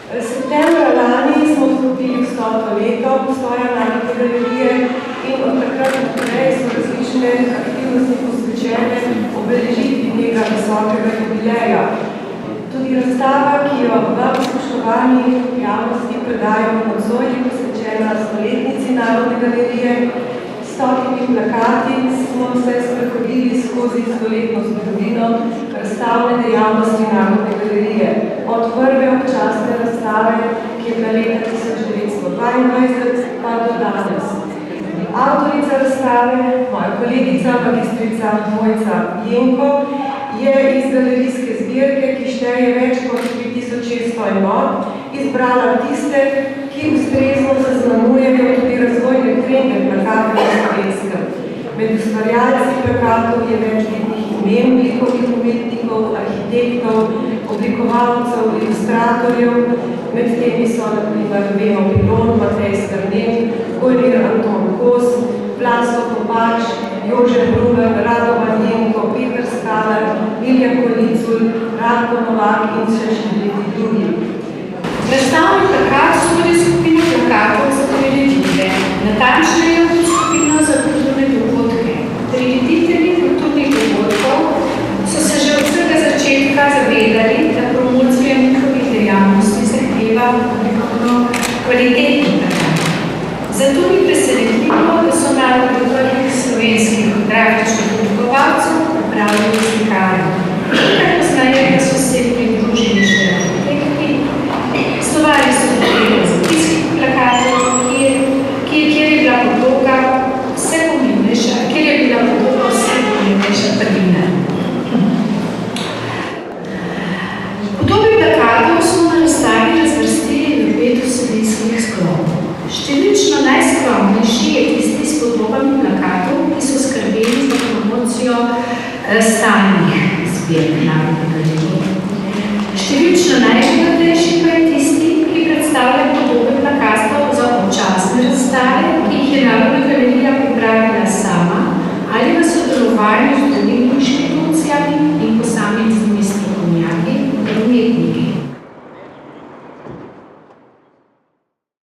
Septembra lani smo vstopili v 100. leto obstoja Narodne galerije in od takrat naprej so različne aktivnosti posvečene obeležitvi tega visokega jubileja. Tudi razstava, ki jo vam spoštovani javnosti predajamo nocoj, je posvečena stoletnici Narodne galerije. S 100 plakati smo se sprehodili skozi stoletno zgodovino razstavne dejavnosti Narodne galerije. Od prve občasne razstave, ki je bila leta 1922, pa do danes. Avtorica razstave, moja kolegica, magistrica Mojca Jenko, je iz galerijske zbirke, ki šteje več kot 3600 enot, izbrala tiste, ki ustrezno zaznamujejo tudi razvojne trende plakatov na Slovenskem. Med ustvarjalci plakatov je več vidnih imen, likovnih umetnikov, arhitektov, oblikovalcev, ilustratorjev. Med temi so na primer Beno Pilon, Matej Strnen, Gojmir Anton Kos, Vlasto Kopač, Jože Bruber, Radovan Jenko, Peter Skalar, Milja Kolicul, Radko Novak in še številni drugi. Razstavni plakat so tudi skupina plakatov za prireditve, natančneje skupino za kulturne dogodke. Prireditelji kulturnih dogodkov so se že od vsega začetka zavedali, da promocija njihovih dejavnosti zahteva kvalitetni plakat. Zato ni presenetljivo, da so narodi prvih slovenskih grafičnih oblikovalcev pripravili slikarje. Nekaj poznaje, da so se pridružili še arhitekti. Slovali so tudi zapiskih plakatov, kjer je bila podloga vse pomembnejša prvina. Podobe plakatov smo na razstavi razvrstili v 5 vsebinskih sklopov. Številčno najskromnejši je tisti s podobami plakatov, ki so skrbeli za promocijo stalnih zbirk Narodne galerije. Številčno najbogatejši pa je tisti, ki predstavlja podobe plakatov za občasne razstave, ki jih je Narodna galerija pripravila sama ali v sodelovanju z drugimi